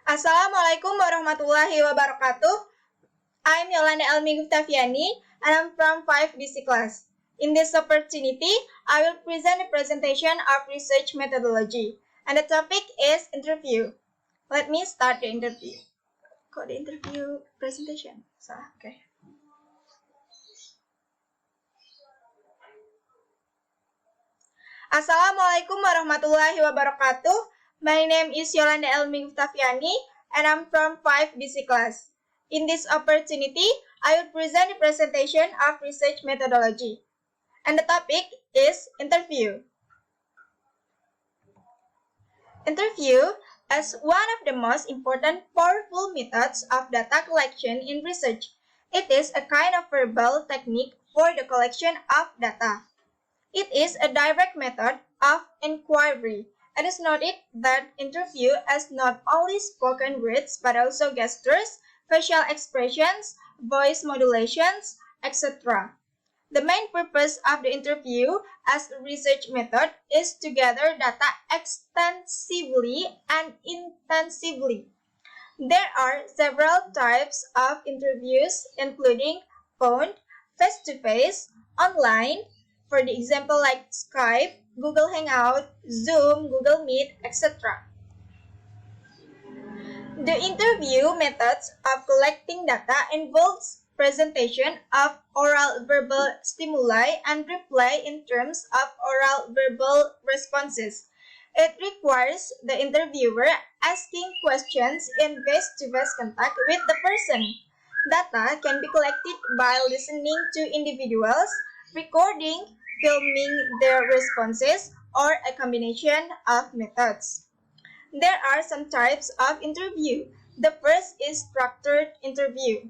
Assalamualaikum warahmatullahi wabarakatuh. I'm Yolanda Elmi Guvtaviani and I'm from 5BC class. In this opportunity, I will present a presentation of research methodology and the topic is interview. Let me start the interview. Kok the interview presentation? Salah, okay. Assalamualaikum warahmatullahi wabarakatuh. My name is Yolanda Elmi Guvtaviani and I'm from 5BC class. In this opportunity, I will present a presentation of research methodology. And the topic is interview. Interview is one of the most important powerful methods of data collection in research. It is a kind of verbal technique for the collection of data. It is a direct method of inquiry. It is noted that interview is not only spoken words but also gestures, facial expressions, voice modulations, etc. The main purpose of the interview as a research method is to gather data extensively and intensively. There are several types of interviews including phone, face-to-face, online, for the example like Skype, Google Hangout, Zoom, Google Meet, etc. The interview methods of collecting data involves presentation of oral verbal stimuli and reply in terms of oral verbal responses. It requires the interviewer asking questions in face-to-face contact with the person. Data can be collected by listening to individuals, recording, filming their responses, or a combination of methods. There are some types of interview. The first is structured interview.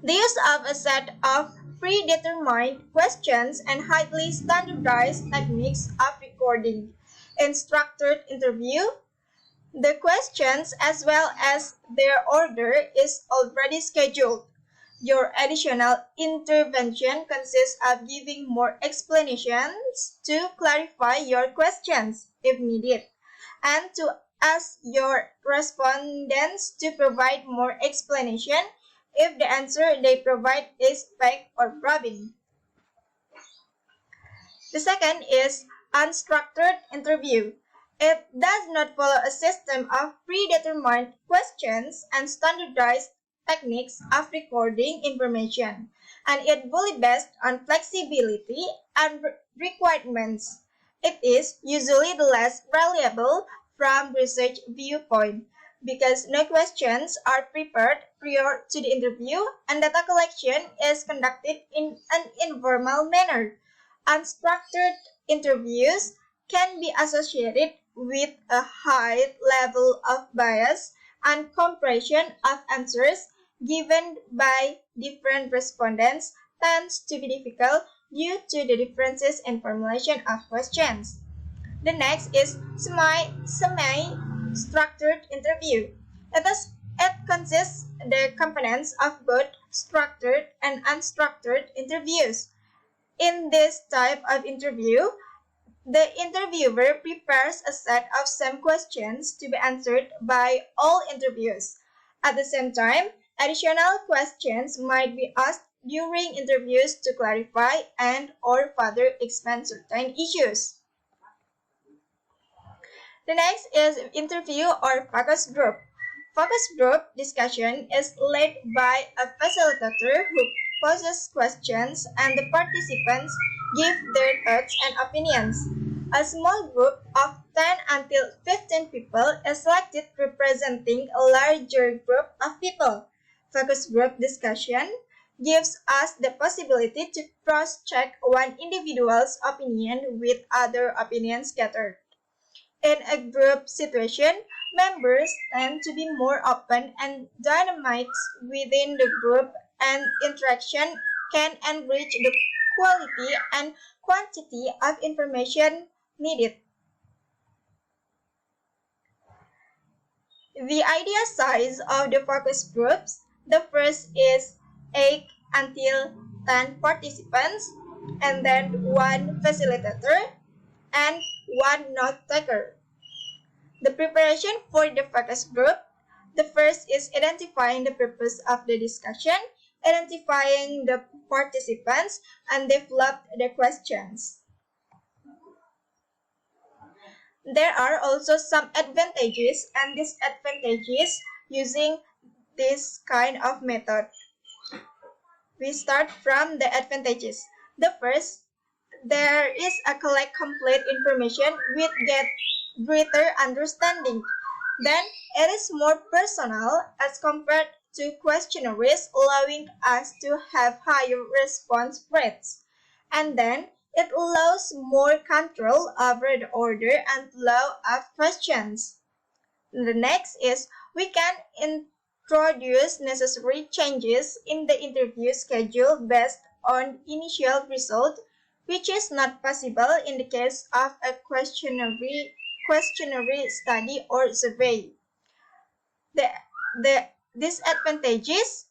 The use of a set of predetermined questions and highly standardized techniques of recording. In structured interview, the questions as well as their order is already scheduled. Your additional intervention consists of giving more explanations to clarify your questions if needed, and to ask your respondents to provide more explanation if the answer they provide is fake or frauding. The second is unstructured interview. It does not follow a system of predetermined questions and standardized techniques of recording information, and it fully based on flexibility and requirements. It is usually the less reliable from research viewpoint because no questions are prepared prior to the interview and data collection is conducted in an informal manner. Unstructured interviews can be associated with a high level of bias and compression of answers given by different respondents tends to be difficult due to the differences in formulation of questions. The next is semi-structured interview. It consists the components of both structured and unstructured interviews. In this type of interview, the interviewer prepares a set of same questions to be answered by all interviews. At the same time, additional questions might be asked during interviews to clarify and or further expand certain issues. The next is interview or focus group. Focus group discussion is led by a facilitator who poses questions and the participants give their thoughts and opinions. A small group of 10 until 15 people is selected representing a larger group of people. Focus group discussion gives us the possibility to cross-check one individual's opinion with other opinions gathered. In a group situation, members tend to be more open and dynamics within the group, and interaction can enrich the quality and quantity of information needed. The ideal size of the focus groups, the first is 8 until 10 participants, and then one facilitator and one note taker. The preparation for the focus group. The first is identifying the purpose of the discussion, identifying the participants, and develop the questions. There are also some advantages and disadvantages using this kind of method. We start from the advantages. The first, there is a collect complete information with get greater understanding. Then it is more personal as compared to questionnaires, allowing us to have higher response rates. And then it allows more control over the order and flow of questions. The next is we can introduce necessary changes in the interview schedule based on initial result, which is not possible in the case of a questionnaire study or survey. The disadvantages,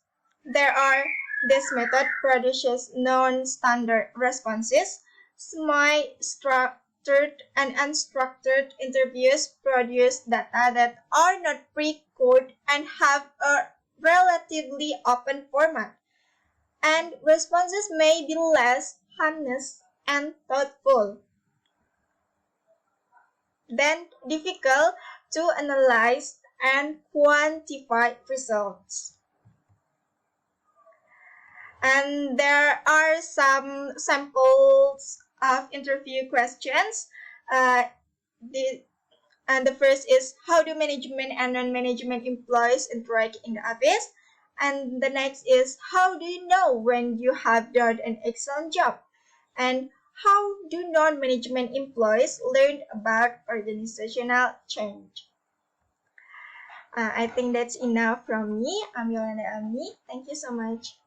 there are this method produces non-standard responses. Semi-structured and unstructured interviews produce data that are not pre-coded and have a relatively open format, and responses may be less honest and thoughtful. Then difficult to analyze and quantify results. And there are some samples of interview questions. The first is, how do management and non-management employees interact in the office? And the next is, how do you know when you have done an excellent job? And how do non-management employees learn about organizational change? I think that's enough from me. I'm Yolanda Elmi. Thank you so much.